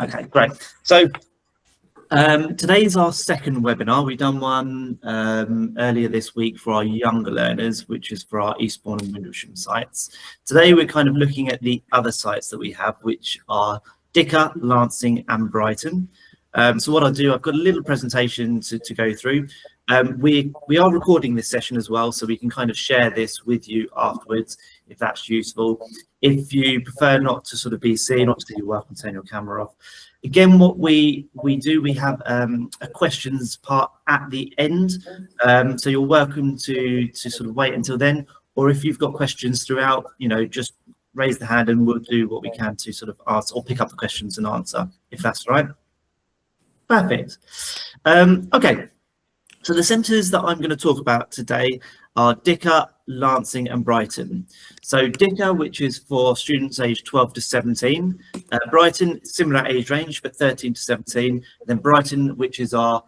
Okay, great. So today's our second webinar. We've done one earlier this week for our younger learners, which is for our Eastbourne and Windlesham sites. Today we're kind of looking at the other sites that we have, which are Dicker, Lancing and Brighton. So what I'll do, I've got a little presentation to go through. We are recording this session as well, so we can kind of share this with you afterwards if that's useful. If you prefer not to sort of be seen, obviously you're welcome to turn your camera off. Again, what we do, we have a questions part at the end, so you're welcome to sort of wait until then, or if you've got questions throughout, you know, just raise the hand and we'll do what we can to sort of answer or pick up the questions and answer, if that's all right. Perfect. Okay, so the centres that I'm going to talk about today are Dicker, Lancing and Brighton. So Dicker, which is for students aged 12 to 17, Brighton, similar age range, but 13 to 17, and then Brighton, which is our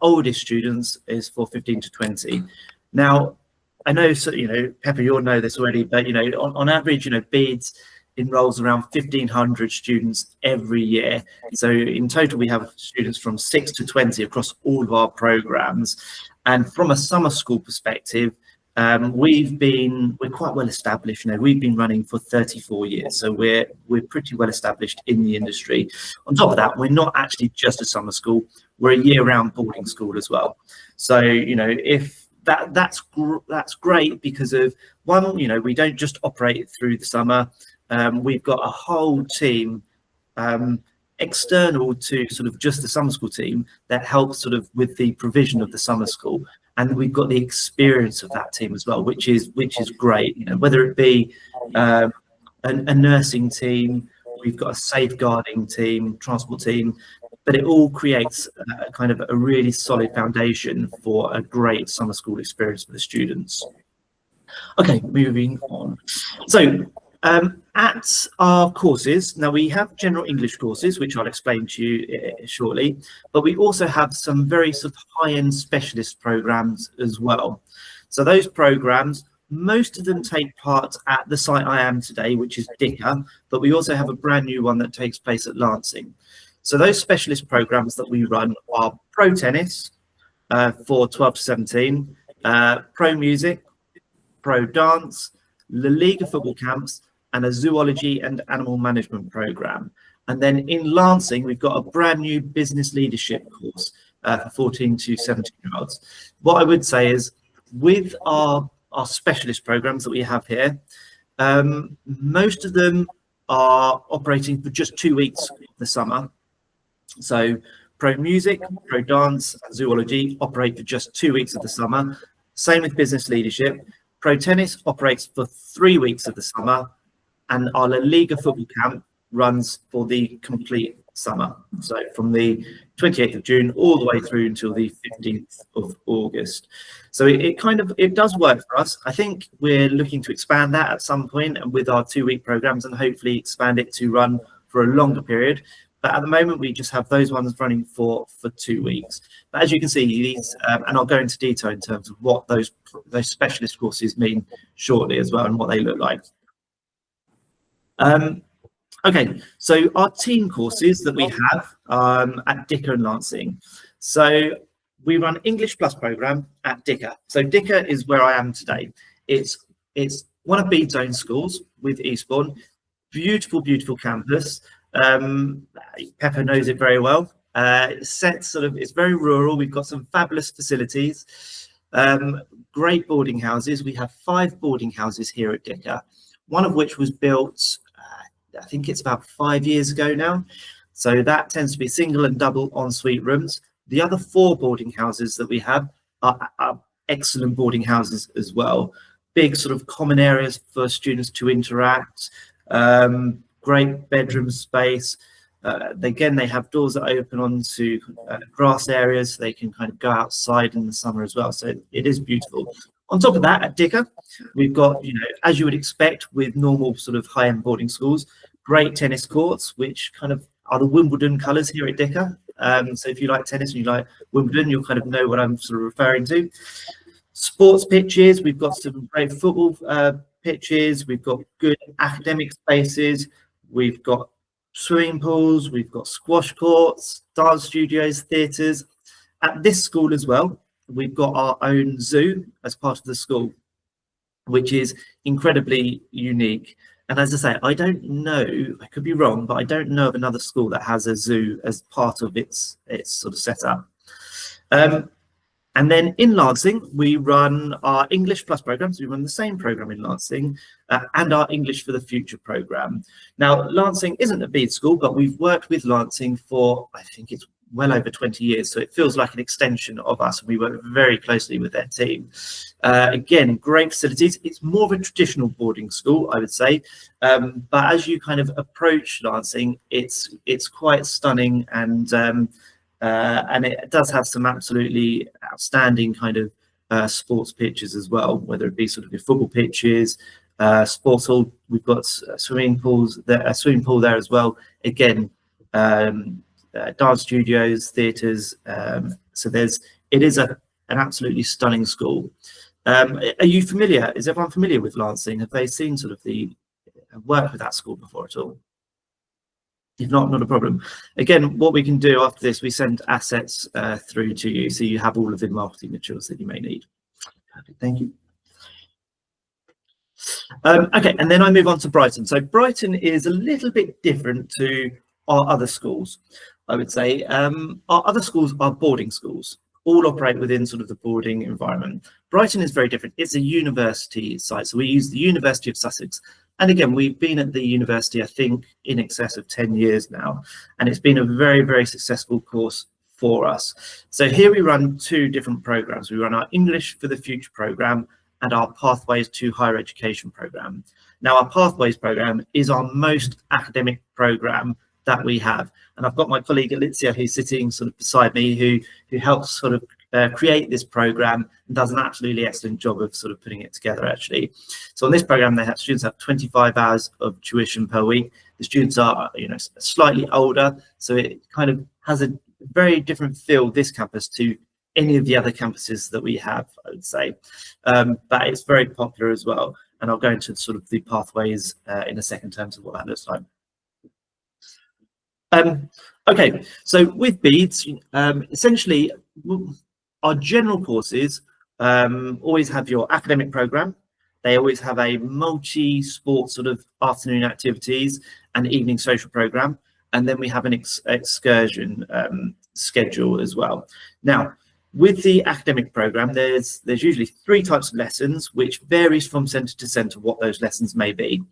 oldest students, is for 15 to 20. Now, I know, so, you know, Pepper, you'll know this already, but, you know, on average, you know, BEDE'S enrolls around 1,500 students every year. So in total, we have students from 6 to 20 across all of our programs. And from a summer school perspective, we're quite well established. You know, we've been running for 34 years, so we're pretty well established in the industry. On top of that, we're not actually just a summer school; we're a year-round boarding school as well. So you know, if that's great because of one, you know, we don't just operate through the summer. We've got a whole team external to sort of just the summer school team that helps sort of with the provision of the summer school, and we've got the experience of that team as well, which is great. You know, whether it be a nursing team, we've got a safeguarding team, transport team, but it all creates a kind of a really solid foundation for a great summer school experience for the students. Okay, moving on. So at our courses, now we have general English courses, which I'll explain to you shortly, but we also have some very sort of high-end specialist programs as well. So those programs, most of them take part at the site I am today, which is Dicker, but we also have a brand new one that takes place at Lancing. So those specialist programs that we run are Pro Tennis for 12 to 17, Pro Music, Pro Dance, La Liga football camps, and a zoology and animal management program. And then in Lancing, we've got a brand new business leadership course for 14 to 17-year-olds. What I would say is with our specialist programs that we have here, most of them are operating for just 2 weeks of the summer. So Pro Music, Pro Dance, and Zoology operate for just 2 weeks of the summer. Same with business leadership. Pro Tennis operates for 3 weeks of the summer, and our La Liga football camp runs for the complete summer. So from the 28th of June all the way through until the 15th of August. So it does work for us. I think we're looking to expand that at some point, and with our 2-week programs, and hopefully expand it to run for a longer period. But at the moment, we just have those ones running for 2 weeks. But as you can see, these, and I'll go into detail in terms of what those specialist courses mean shortly as well, and what they look like. Okay, so our team courses that we have at Dicker and Lancing. So we run English Plus program at Dicker. So Dicker is where I am today. It's one of BEDE'S own schools with Eastbourne. Beautiful, beautiful campus. Pepper knows it very well. It's very rural. We've got some fabulous facilities, great boarding houses. We have 5 boarding houses here at Dicker, one of which was built, I think it's about 5 years ago now. So that tends to be single and double ensuite rooms. The other 4 boarding houses that we have are excellent boarding houses as well. Big sort of common areas for students to interact. Great bedroom space. Again, they have doors that open onto grass areas, so they can kind of go outside in the summer as well. So it is beautiful. On top of that, at Dicker, we've got, you know, as you would expect with normal sort of high-end boarding schools, great tennis courts, which kind of are the Wimbledon colours here at Dicker. So if you like tennis and you like Wimbledon, you'll kind of know what I'm sort of referring to. Sports pitches, we've got some great football pitches, we've got good academic spaces, we've got swimming pools, we've got squash courts, dance studios, theatres. At this school as well, we've got our own zoo as part of the school, which is incredibly unique. And as I say, I don't know, I could be wrong, but I don't know of another school that has a zoo as part of its sort of setup. And then in Lancing, we run our English Plus programs. We run the same program in Lancing and our English for the Future program. Now, Lancing isn't a BEDE'S school, but we've worked with Lancing for, I think it's well over 20 years. So it feels like an extension of us. And we work very closely with their team. Again, great facilities. It's more of a traditional boarding school, I would say. But as you kind of approach Lancing, it's quite stunning, and it does have some absolutely outstanding kind of sports pitches as well, whether it be sort of your football pitches, sports hall. We've got swimming pools, a swimming pool there as well. Again, dance studios, theatres. So it is an absolutely stunning school. Are you familiar? Is everyone familiar with Lancing? Have they seen sort of the work with that school before at all? If not, not a problem. Again, what we can do after this, we send assets through to you, so you have all of the marketing materials that you may need. Perfect, thank you. Okay, and then I move on to Brighton. So Brighton is a little bit different to our other schools, I would say. Our other schools are boarding schools, all operate within sort of the boarding environment. Brighton is very different. It's a university site, so we use the University of Sussex. And again, we've been at the university, I think, in excess of 10 years now, and it's been a very, very successful course for us. So here we run two different programs. We run our English for the Future program and our Pathways to Higher Education program. Now, our Pathways program is our most academic program that we have. And I've got my colleague Alicia, who's sitting sort of beside me, who helps sort of create this program and does an absolutely excellent job of sort of putting it together, actually. So on this program, students have 25 hours of tuition per week. The students are, slightly older, so it kind of has a very different feel, this campus, to any of the other campuses that we have, I would say. But it's very popular as well. And I'll go into sort of the pathways in a second, in terms of what that looks like. Okay, so with BEDE'S, essentially, our general courses always have your academic program. They always have a multi-sport sort of afternoon activities and evening social program. And then we have an excursion schedule as well. Now, with the academic program, there's usually 3 types of lessons, which varies from centre to centre what those lessons may be.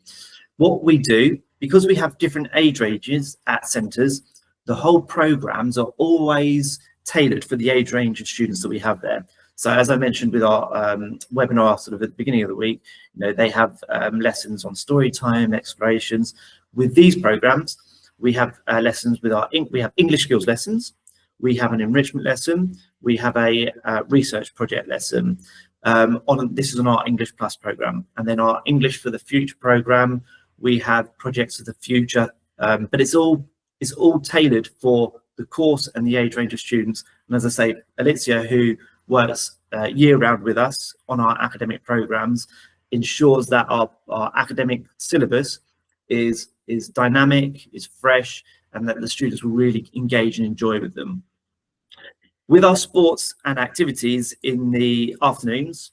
What we do, because we have different age ranges at centres, the whole programs are always tailored for the age range of students that we have there. So as I mentioned with our webinar sort of at the beginning of the week, they have lessons on story time, explorations. With these programs, we have lessons with we have English skills lessons, we have an enrichment lesson, we have a research project lesson. This is on our English Plus program, and then our English for the Future program, we have projects of the future, but it's all tailored for the course and the age range of students. And as I say, Alicia, who works year-round with us on our academic programs, ensures that our academic syllabus is dynamic, is fresh, and that the students will really engage and enjoy with them. With our sports and activities in the afternoons,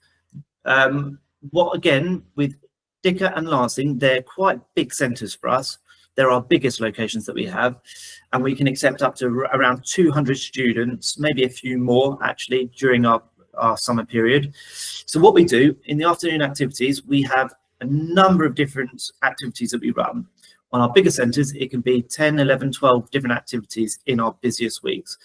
again, with Dicker and Lancing, they're quite big centres for us. They're our biggest locations that we have, and we can accept up to around 200 students, maybe a few more actually, during our summer period. So what we do in the afternoon activities, we have a number of different activities that we run. On our bigger centres, it can be 10, 11, 12 different activities in our busiest weeks.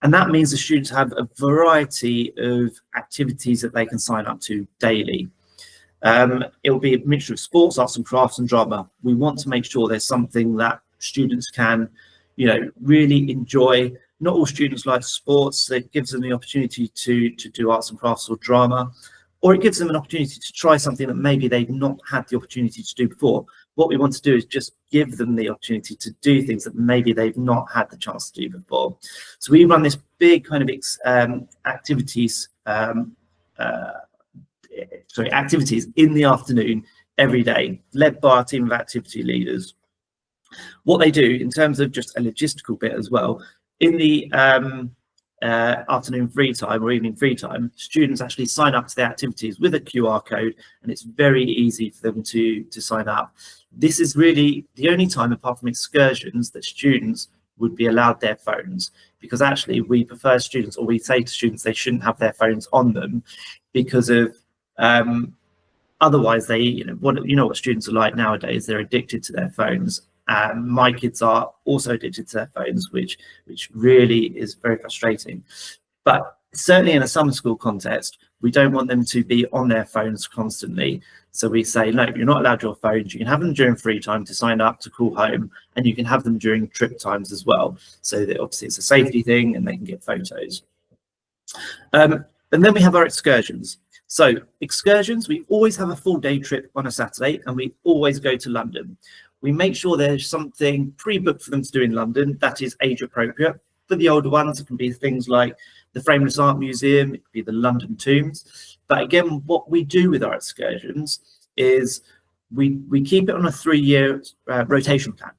And that means the students have a variety of activities that they can sign up to daily. It will be a mixture of sports, arts and crafts, and drama. We want to make sure there's something that students can, really enjoy. Not all students like sports. So it gives them the opportunity to do arts and crafts or drama, or it gives them an opportunity to try something that maybe they've not had the opportunity to do before. What we want to do is just give them the opportunity to do things that maybe they've not had the chance to do before. So we run this big kind of activities in the afternoon every day, led by our team of activity leaders. What they do in terms of just a logistical bit as well, in the afternoon free time or evening free time, students actually sign up to the activities with a QR code, and it's very easy for them to sign up. This is really the only time, apart from excursions, that students would be allowed their phones, because actually we prefer students, or we say to students they shouldn't have their phones on them, because of otherwise they, you know what students are like nowadays, they're addicted to their phones. My kids are also addicted to their phones, which really is very frustrating. But certainly in a summer school context, we don't want them to be on their phones constantly. So we say, no, you're not allowed your phones. You can have them during free time to sign up to call home, and you can have them during trip times as well. So that obviously it's a safety thing and they can get photos. And then we have our excursions. So excursions, we always have a full day trip on a Saturday, and we always go to London. We make sure there's something pre-booked for them to do in London that is age appropriate. For the older ones, it can be things like the Frameless Art Museum, it could be the London Tombs. But again, what we do with our excursions is we keep it on a 3-year rotation plan.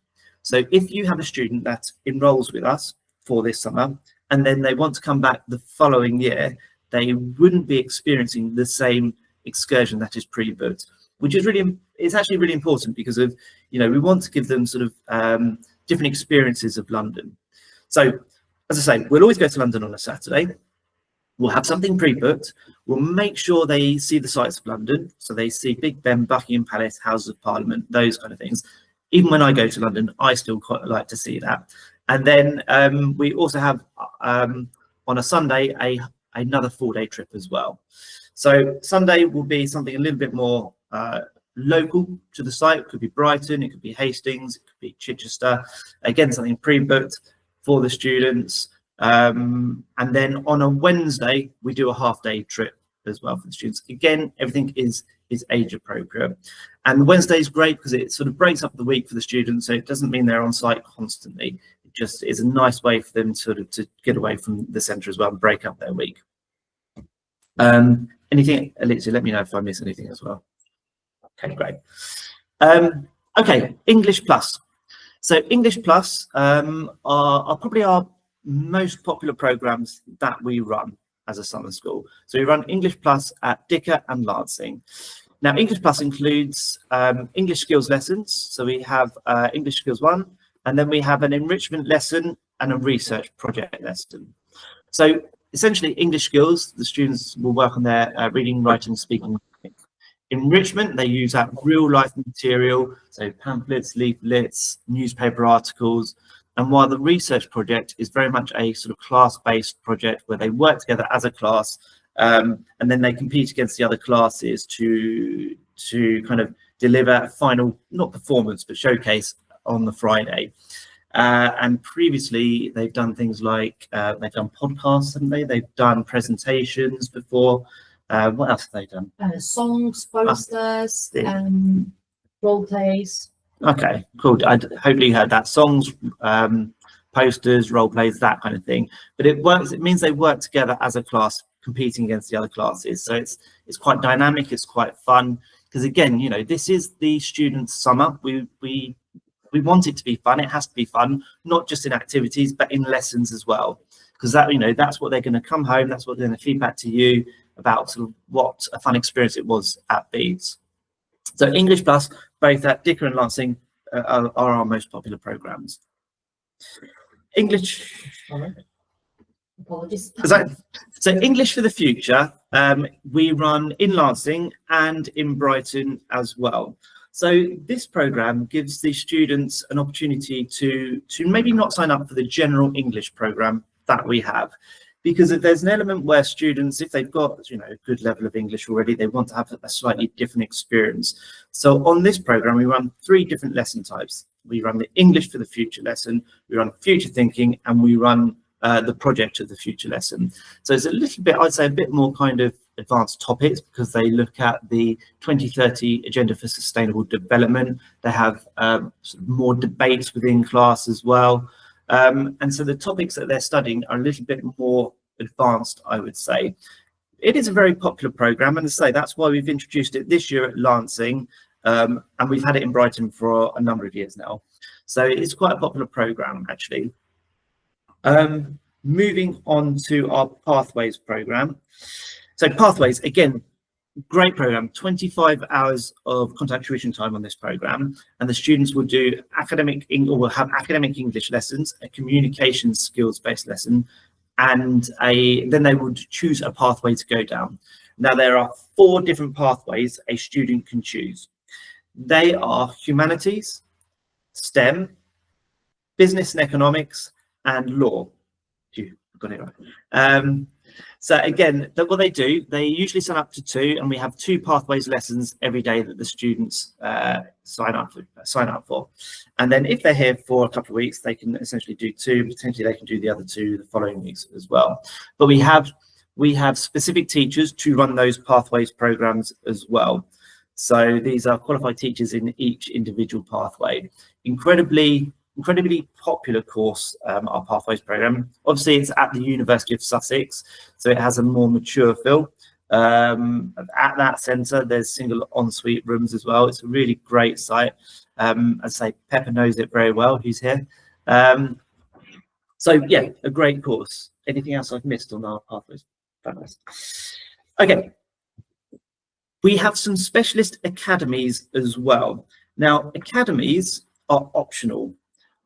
So if you have a student that enrolls with us for this summer, and then they want to come back the following year, they wouldn't be experiencing the same excursion that is pre-booked, which is really, it's actually really important, because of, you know, we want to give them sort of different experiences of London. So as I say, we'll always go to London on a Saturday. We'll have something pre-booked. We'll make sure they see the sights of London. So they see Big Ben, Buckingham Palace, Houses of Parliament, those kind of things. Even when I go to London, I still quite like to see that. And then we also have on a Sunday another 4-day trip as well. So Sunday will be something a little bit more local to the site. It could be Brighton, it could be Hastings, it could be Chichester. Again, something pre-booked for the students. And then on a Wednesday, we do a half-day trip as well for the students. Again, everything is age appropriate. And Wednesday is great because it sort of breaks up the week for the students. So it doesn't mean they're on site constantly. It just is a nice way for them to get away from the centre as well and break up their week. Anything, Alicia, let me know if I miss anything as well. Okay, great. Okay, English Plus. So English Plus are probably our most popular programs that we run as a summer school. So we run English Plus at Dicker and Lancing. Now, English Plus includes English skills lessons. So we have English Skills 1, and then we have an enrichment lesson and a research project lesson. So essentially, English skills, the students will work on their reading, writing, speaking. Enrichment, they use that real life material, so pamphlets, leaflets, newspaper articles. And while the research project is very much a sort of class-based project where they work together as a class, and then they compete against the other classes to kind of deliver a final, not performance, but showcase on the Friday. And previously, they've done things like, they've done podcasts, haven't they? They've done presentations before. What else have they done? Songs, posters, role plays. Okay, cool. Hopefully you heard that. Songs, posters, role plays, that kind of thing. But it works. It means they work together as a class, competing against the other classes. So it's quite dynamic. It's quite fun because, again, you know, this is the students' summer. We want it to be fun. It has to be fun, not just in activities, but in lessons as well. Because that, you know, that's what they're going to come home. That's what they're going to feed back to you about sort of what a fun experience it was at BEDE'S. So English Plus, both at Dicker and Lancing, are our most popular programs. English. Apologies. So English for the Future, we run in Lancing and in Brighton as well. So this program gives the students an opportunity to maybe not sign up for the general English program that we have, because if there's an element where students, if they've got, you know, a good level of English already, they want to have a slightly different experience. So on this program, we run 3 different lesson types. We run the English for the Future lesson, we run future thinking, and we run the project of the future lesson. So it's a little bit, I'd say, a bit more kind of advanced topics because they look at the 2030 Agenda for Sustainable Development. They have sort of more debates within class as well. And so the topics that they're studying are a little bit more advanced, I would say. It is a very popular program, and as I say, that's why we've introduced it this year at Lancing, and we've had it in Brighton for a number of years now. So it's quite a popular program, actually. Moving on to our Pathways program. So Pathways, again, great program, 25 hours of contact tuition time on this program, and the students will do will have academic English lessons, a communication skills based lesson, and then they would choose a pathway to go down. Now there are 4 different pathways a student can choose. They are humanities, STEM, business and economics, and law. You got it right. So again, what they do, they usually sign up to 2, and we have 2 pathways lessons every day that the students sign up for. And then if they're here for a couple of weeks, they can essentially do 2. Potentially they can do the other 2 the following weeks as well. But we have specific teachers to run those pathways programs as well. So these are qualified teachers in each individual pathway. Incredibly popular course, our Pathways program. Obviously, it's at the University of Sussex, so it has a more mature feel. At that centre, there's single ensuite rooms as well. It's a really great site. As I say, Pepper knows it very well, who's here. So yeah, a great course. Anything else I've missed on our Pathways? Fantastic. Okay. We have some specialist academies as well. Now, academies are optional.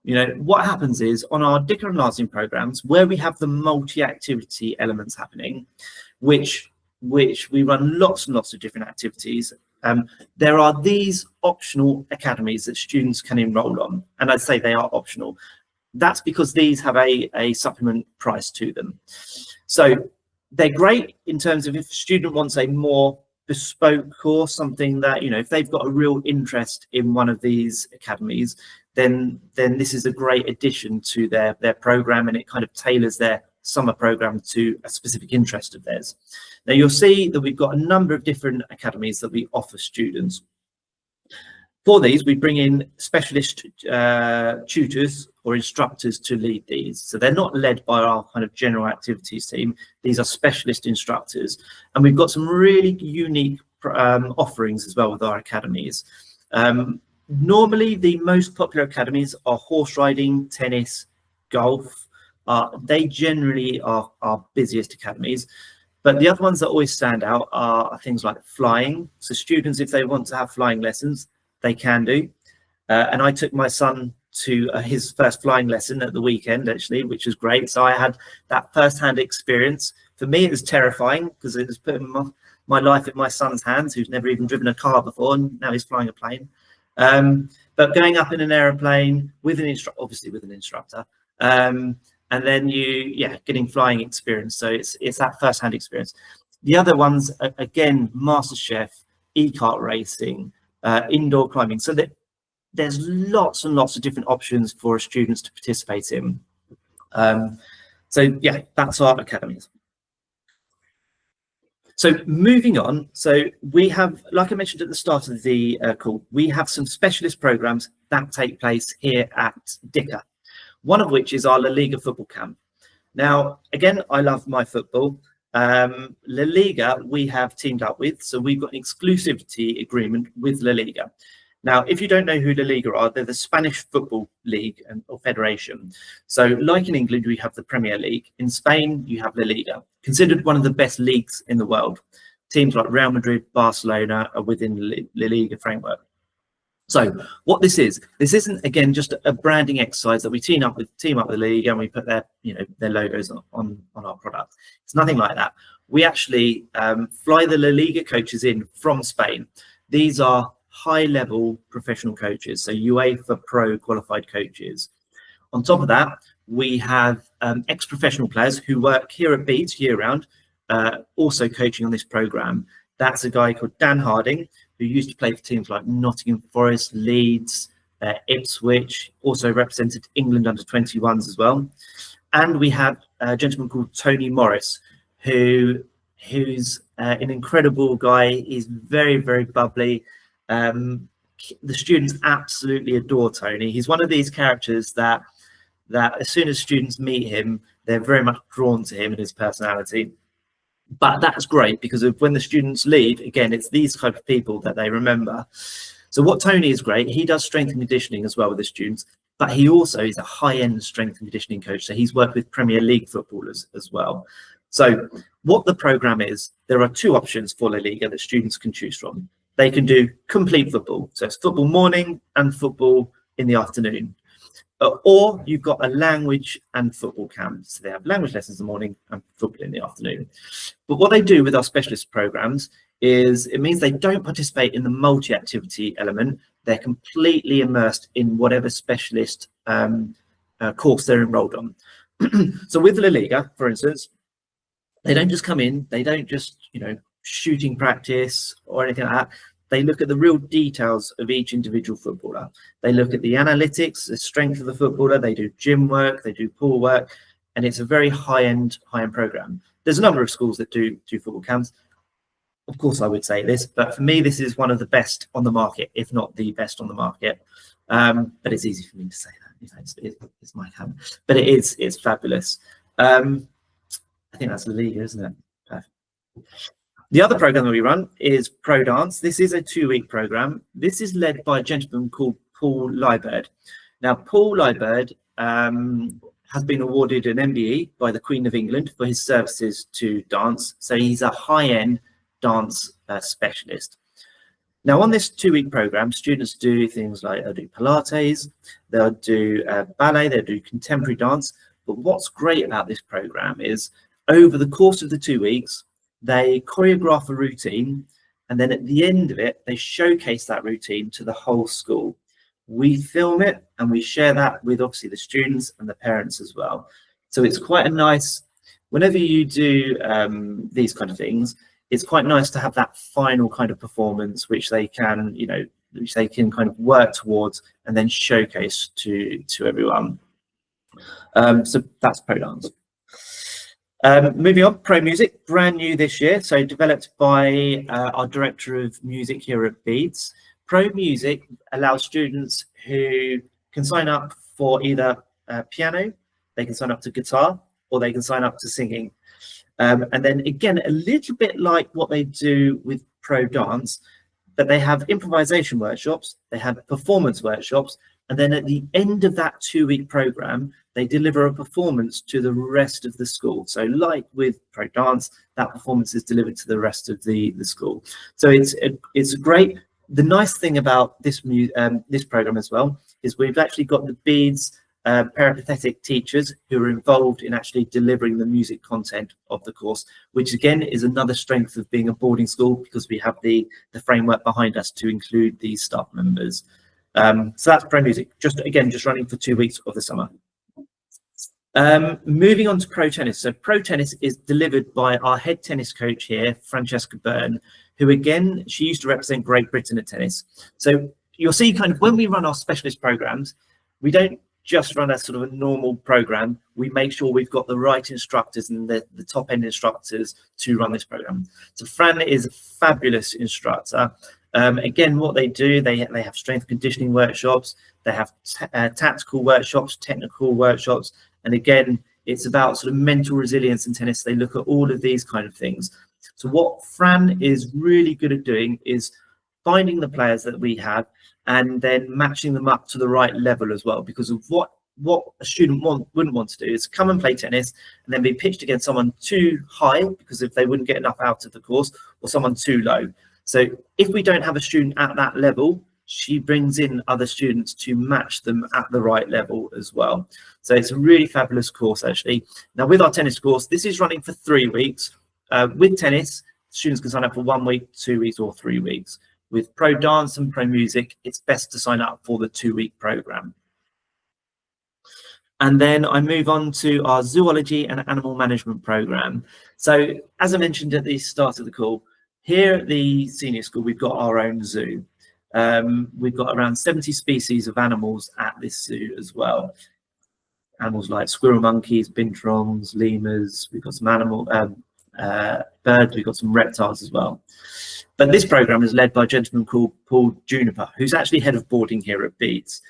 You know, what happens is on our Dicker and Larsing programs, where we have the multi-activity elements happening, which we run lots and lots of different activities, there are these optional academies that students can enroll on. And I'd say they are optional. That's because these have a supplement price to them. So they're great in terms of if a student wants a more bespoke course, something that, you know, if they've got a real interest in one of these academies, then this is a great addition to their program, and it kind of tailors their summer program to a specific interest of theirs. Now you'll see that we've got a number of different academies that we offer students. For these, we bring in specialist tutors or instructors to lead these. So they're not led by our kind of general activities team. These are specialist instructors. And we've got some really unique offerings as well with our academies. Normally, the most popular academies are horse riding, tennis, golf. They generally are our busiest academies. But the other ones that always stand out are things like flying. So students, if they want to have flying lessons, they can do. And I took my son to his first flying lesson at the weekend, actually, which was great. So I had that first-hand experience. For me, it was terrifying because it was putting my life in my son's hands, who's never even driven a car before, and now he's flying a plane. But going up in an aeroplane with an instructor, obviously with an instructor, and then getting flying experience. So it's that first-hand experience. The other ones, again, MasterChef, e-kart racing, indoor climbing. So that there's lots and lots of different options for students to participate in. So yeah, that's our academies. So moving on, so we have, like I mentioned at the start of the call, we have some specialist programs that take place here at Dicker, one of which is our La Liga football camp. Now, again, I love my football. La Liga we have teamed up with, so we've got an exclusivity agreement with La Liga. Now, if you don't know who La Liga are, they're the Spanish football league or federation. So like in England, we have the Premier League. In Spain, you have La Liga, considered one of the best leagues in the world. Teams like Real Madrid, Barcelona are within the La Liga framework. So what this isn't, again, just a branding exercise that we team up with La Liga and we put their logos on our product. It's nothing like that. We actually fly the La Liga coaches in from Spain. These are high-level professional coaches, so UEFA Pro qualified coaches. On top of that, we have ex-professional players who work here at BEDE'S year-round, also coaching on this program. That's a guy called Dan Harding, who used to play for teams like Nottingham Forest, Leeds, Ipswich, also represented England under 21s as well. And we have a gentleman called Tony Morris, who's an incredible guy. He's very, very bubbly. The students absolutely adore Tony. He's one of these characters that as soon as students meet him, they're very much drawn to him and his personality. But that's great because when the students leave, again, it's these type of people that they remember. So what Tony is great, he does strength and conditioning as well with the students, but he also is a high-end strength and conditioning coach. So he's worked with Premier League footballers as well. So what the program is, there are two options for La Liga that students can choose from. They can do complete football. So it's football morning and football in the afternoon. Or you've got a language and football camp. So they have language lessons in the morning and football in the afternoon. But what they do with our specialist programs is it means they don't participate in the multi-activity element. They're completely immersed in whatever specialist course they're enrolled on. So with La Liga, for instance, they don't just come in, they don't just, shooting practice or anything like that. They look at the real details of each individual footballer. They look at the analytics, the strength of the footballer. They do gym work, they do pool work, and it's a very high-end program. There's a number of schools that do football camps. Of course, I would say this, but for me, this is one of the best on the market, if not the best on the market. But it's easy for me to say that. It's my camp, but it's fabulous. I think that's La Liga, isn't it? Perfect. The other program that we run is Pro Dance. This is a 2-week program. This is led by a gentleman called Paul Liebert. Now, Paul Liebert has been awarded an MBE by the Queen of England for his services to dance. So he's a high-end dance specialist. Now, on this 2-week program, students do things like they'll do Pilates, they'll do ballet, they'll do contemporary dance. But what's great about this program is over the course of the 2 weeks, they choreograph a routine, and then at the end of it, they showcase that routine to the whole school. We film it and we share that with obviously the students and the parents as well. So it's quite a nice, whenever you do these kind of things, it's quite nice to have that final kind of performance, which they can, which they can kind of work towards and then showcase to everyone. So that's Pro Dance. Moving on, Pro Music, brand new this year, so developed by our Director of Music here at BEDE'S. Pro Music allows students who can sign up for either piano, they can sign up to guitar, or they can sign up to singing. And then again, a little bit like what they do with Pro Dance, but they have improvisation workshops, they have performance workshops, and then at the end of that 2-week program, they deliver a performance to the rest of the school. So like with Pro Dance, that performance is delivered to the rest of the school. So it's great. The nice thing about this program as well is we've actually got the BEDE'S peripatetic teachers who are involved in actually delivering the music content of the course, which again is another strength of being a boarding school, because we have the framework behind us to include these staff members. So that's Pro Music, just running for 2 weeks of the summer. Moving on to Pro Tennis. So Pro Tennis is delivered by our head tennis coach here, Francesca Byrne, who again, she used to represent Great Britain at tennis. So you'll see kind of when we run our specialist programs, we don't just run a sort of a normal program. We make sure we've got the right instructors and the top end instructors to run this program. So Fran is a fabulous instructor. Again, what they do, they have strength conditioning workshops, they have tactical workshops, technical workshops, and again, it's about sort of mental resilience in tennis. They look at all of these kind of things. So what Fran is really good at doing is finding the players that we have and then matching them up to the right level as well, because of what a student wouldn't want to do is come and play tennis and then be pitched against someone too high because if they wouldn't get enough out of the course, or someone too low. So if we don't have a student at that level, she brings in other students to match them at the right level as well. So it's a really fabulous course, actually. Now, with our tennis course, this is running for 3 weeks. With tennis, students can sign up for 1 week, 2 weeks, or 3 weeks. With Pro Dance and Pro Music, it's best to sign up for the 2-week program. And then I move on to our zoology and animal management program. So as I mentioned at the start of the call, here at the senior school, we've got our own zoo. We've got around 70 species of animals at this zoo as well. Animals like squirrel monkeys, binturongs, lemurs. We've got some birds. We've got some reptiles as well. But this program is led by a gentleman called Paul Juniper, who's actually head of boarding here at BEDE'S.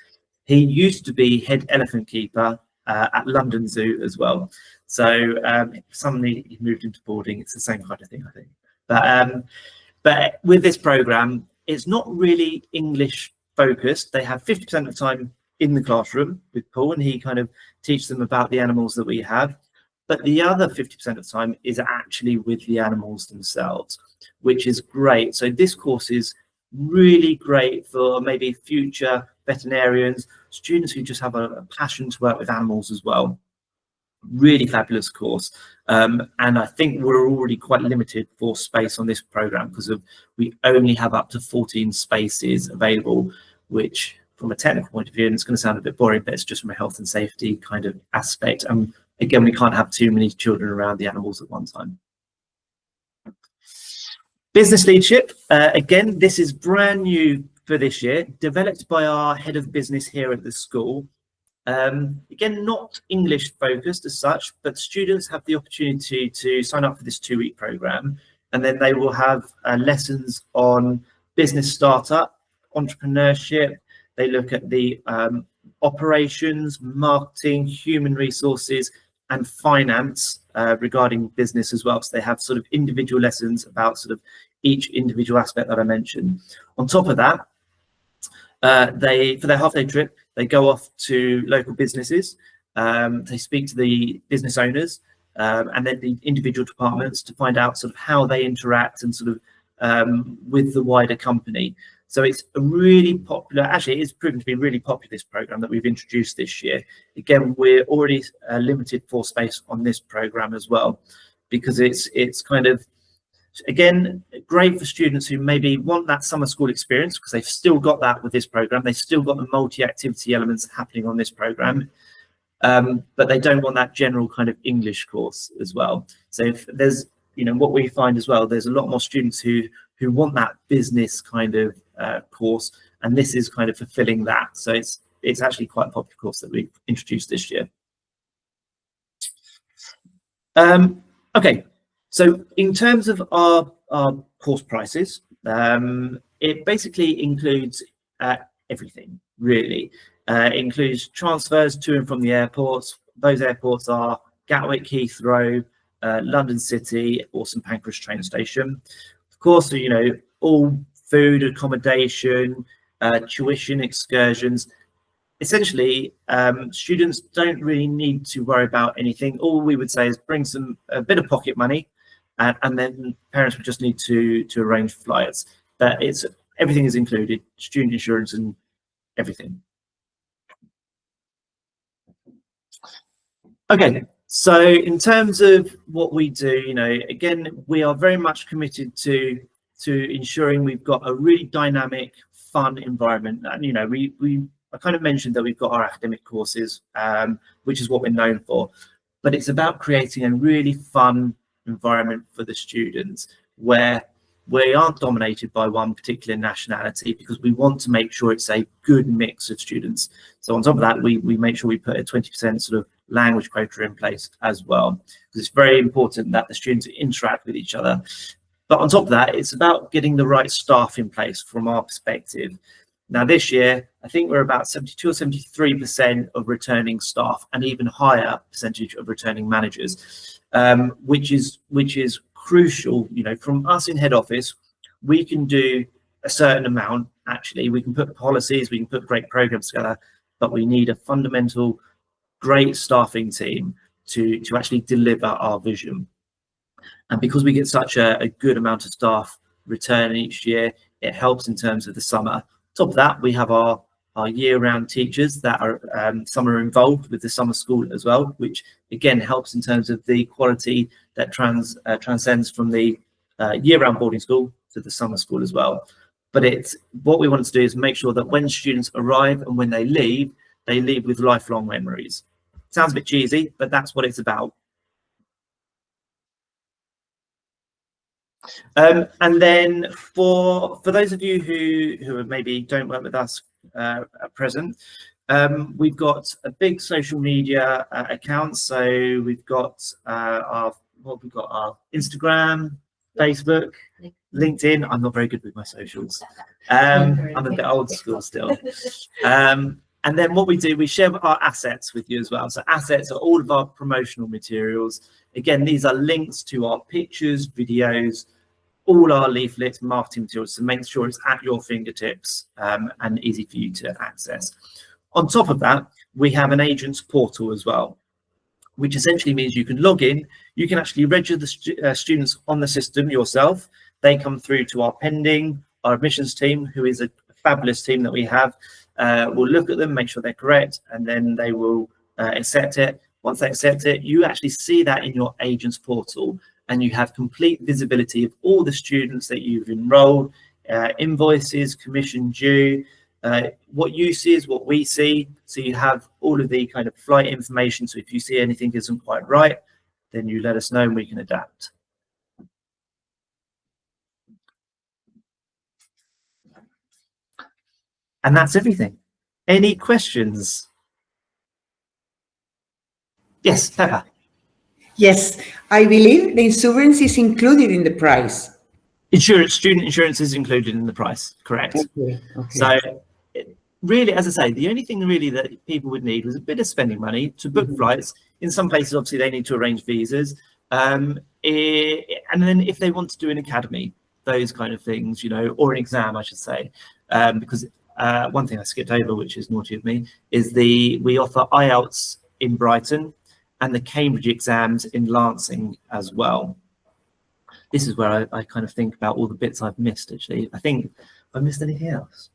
He used to be head elephant keeper at London Zoo as well. So suddenly he moved into boarding. It's the same kind of thing, I think. But with this program, it's not really English focused. They have 50% of the time in the classroom with Paul, and he kind of teaches them about the animals that we have. But the other 50% of the time is actually with the animals themselves, which is great. So this course is really great for maybe future veterinarians, students who just have a passion to work with animals as well. Really fabulous course. And I think we're already quite limited for space on this program because we only have up to 14 spaces available, which from a technical point of view, and it's going to sound a bit boring, but it's just from a health and safety kind of aspect. And again, we can't have too many children around the animals at one time. Business leadership. Again, this is brand new for this year, developed by our head of business here at the school. Again, not English focused as such, but students have the opportunity to sign up for this 2-week program, and then they will have lessons on business startup, entrepreneurship. They look at the operations, marketing, human resources, and finance regarding business as well. So they have sort of individual lessons about sort of each individual aspect that I mentioned. On top of that, for their half-day trip, they go off to local businesses. They speak to the business owners and then the individual departments to find out sort of how they interact and sort of with the wider company. So it's a really popular, actually it's proven to be really popular, this program that we've introduced this year. Again, we're already limited for space on this program as well, because it's kind of, again, great for students who maybe want that summer school experience, because they've still got that with this program. They've still got the multi-activity elements happening on this program, but they don't want that general kind of English course as well. So if there's, you know, what we find as well, there's a lot more students who want that business kind of course, and this is kind of fulfilling that. So it's actually quite a popular course that we've introduced this year. Okay. So in terms of our course prices, it basically includes everything, really. It includes transfers to and from the airports. Those airports are Gatwick, Heathrow, London City, or St Pancras train station. Of course, you know, all food, accommodation, tuition, excursions. Essentially, students don't really need to worry about anything. All we would say is bring a bit of pocket money, and then parents would just need to arrange flights. But everything is included, student insurance and everything. Okay, so in terms of what we do, you know, again, we are very much committed to ensuring we've got a really dynamic, fun environment. And, you know, I kind of mentioned that we've got our academic courses, which is what we're known for, but it's about creating a really fun environment for the students where we aren't dominated by one particular nationality, because we want to make sure it's a good mix of students. So on top of that, we make sure we put a 20% sort of language quota in place as well, because it's very important that the students interact with each other. But on top of that, it's about getting the right staff in place from our perspective. Now, this year, I think we're about 72 or 73% of returning staff, and even higher percentage of returning managers, which is crucial. You know, from us in head office, we can do a certain amount. Actually, we can put policies, we can put great programs together, but we need a fundamental, great staffing team to actually deliver our vision. And because we get such a good amount of staff return each year, it helps in terms of the summer. Top of that, we have our year-round teachers that are some are involved with the summer school as well, which again helps in terms of the quality that transcends from the year-round boarding school to the summer school as well. But it's what we want to do is make sure that when students arrive and when they leave with lifelong memories. Sounds a bit cheesy, but that's what it's about. And then for those of you who maybe don't work with us at present, we've got a big social media account. So we've got our Instagram, Facebook, LinkedIn. I'm not very good with my socials. I'm a bit old school still. And then what we do, we share our assets with you as well. So assets are all of our promotional materials. Again, these are links to our pictures, videos, all our leaflets, marketing materials, to make sure it's at your fingertips and easy for you to access. On top of that, we have an agents portal as well, which essentially means you can log in, you can actually register the students on the system yourself. They come through to our pending, our admissions team, who is a fabulous team that we have. We'll look at them, make sure they're correct, and then they will accept it. Once they accept it, you actually see that in your agents portal, and you have complete visibility of all the students that you've enrolled, invoices, commission due. What you see is what we see. So you have all of the kind of flight information. So if you see anything isn't quite right, then you let us know and we can adapt. And that's everything. Any questions? Yes, Peppa. Yes, I believe the insurance is included in the price. Student insurance is included in the price, correct? Okay. So really, as I say, the only thing really that people would need was a bit of spending money to book flights. In some places, obviously, they need to arrange visas. And then if they want to do an academy, those kind of things, you know, or an exam, I should say, because one thing I skipped over, which is naughty of me, is we offer IELTS in Brighton and the Cambridge exams in Lancing as well. This is where I kind of think about all the bits I've missed, actually. I think I missed anything else.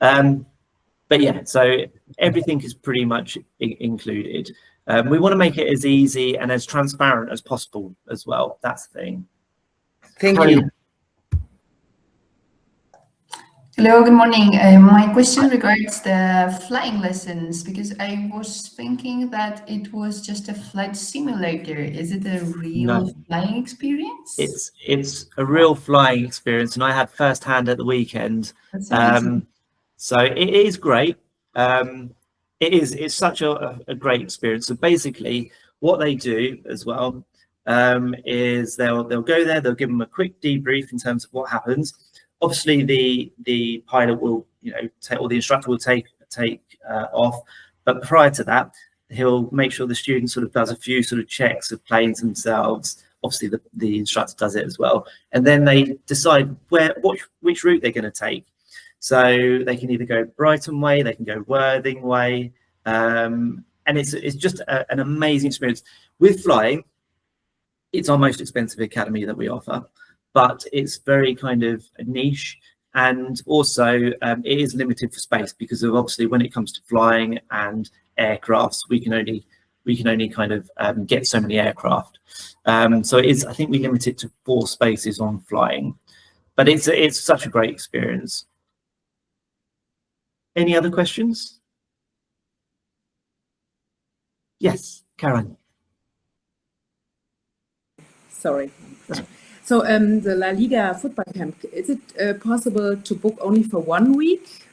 But yeah, so everything is pretty much included. We want to make it as easy and as transparent as possible as well. That's the thing. Thank you. Hello, good morning. My question regards the flying lessons, because I was thinking that it was just a flight simulator. Is it a real flying experience? It's a real flying experience, and I had firsthand at the weekend. So it is great. It's such a great experience. So basically, what they do as well is they'll go there. They'll give them a quick debrief in terms of what happens. Obviously, the pilot will, you know, or the instructor will take off, but prior to that, he'll make sure the student sort of does a few sort of checks of planes themselves. Obviously, the instructor does it as well, and then they decide which route they're going to take. So they can either go Brighton way, they can go Worthing way, and it's just an amazing experience. With flying, it's our most expensive academy that we offer, but it's very kind of niche, and also it is limited for space because of obviously when it comes to flying and aircrafts, we can only kind of get so many aircraft. So it is, I think we limit it to 4 spaces on flying, but it's such a great experience. Any other questions? Yes, Karen. Sorry. So the La Liga football camp, is it possible to book only for 1 week?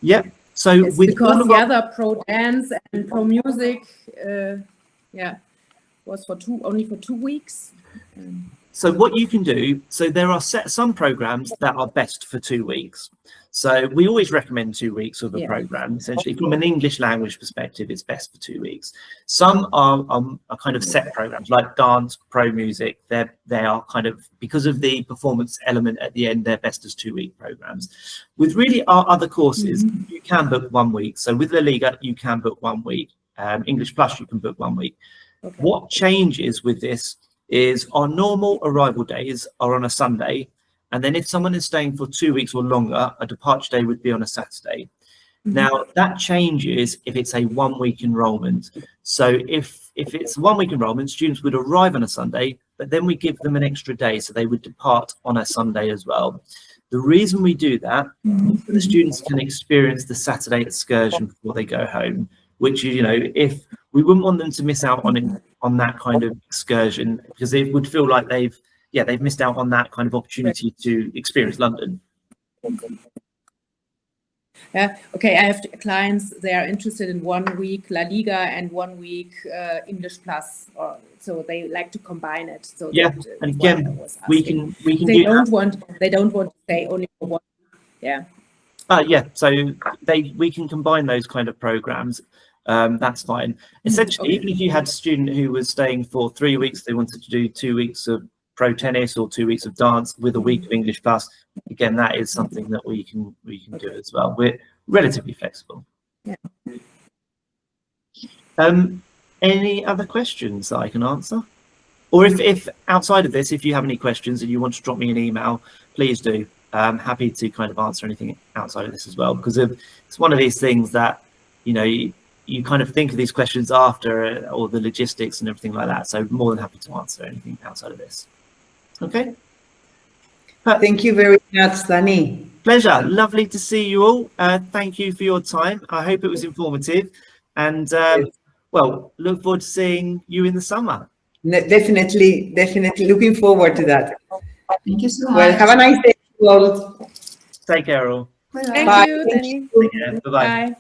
Yeah. So yes, with because all of the our other pro dance and pro music, was only for 2 weeks. So what you can do, so there are some programs that are best for 2 weeks. So we always recommend 2 weeks of a program. Essentially, from an English language perspective, it's best for 2 weeks. Some are kind of set programs, like dance, pro music. They are kind of, because of the performance element at the end, they're best as 2-week programs. With really our other courses, you can book 1 week. So with La Liga, you can book 1 week. English Plus, you can book 1 week. Okay. What changes with this is our normal arrival days are on a Sunday, and then if someone is staying for 2 weeks or longer, a departure day would be on a Saturday. Now that changes if it's a 1 week enrollment. So if it's 1 week enrollment, students would arrive on a Sunday, but then we give them an extra day, so they would depart on a Sunday as well. The reason we do that is so the students can experience the Saturday excursion before they go home, which, you know, if we wouldn't want them to miss out on that kind of excursion, because it would feel like they've missed out on that kind of opportunity to experience London. Yeah. Okay. I have clients. They are interested in 1 week La Liga and 1 week English Plus, so they like to combine it. So yeah, that, and again, we can They don't want to stay only for 1 week. Yeah. Yeah. So we can combine those kind of programs. That's fine. Essentially, even if you had a student who was staying for 3 weeks, they wanted to do 2 weeks of pro tennis or 2 weeks of dance with a week of English Plus, again, that is something that we can do as well. relatively flexible. Yeah. Any other questions that I can answer? Or if outside of this, if you have any questions and you want to drop me an email, please do. I'm happy to kind of answer anything outside of this as well, because it's one of these things that, you know, you kind of think of these questions after all the logistics and everything like that. So more than happy to answer anything outside of this. Okay. Thank you very much, Danny. Pleasure. Lovely to see you all. Thank you for your time. I hope it was informative. And well, look forward to seeing you in the summer. Definitely looking forward to that. Thank you so much. Well, have a nice day, all. Take care, all. Bye-bye. Thank Bye. you, Danny. Take care. Bye-bye. Bye.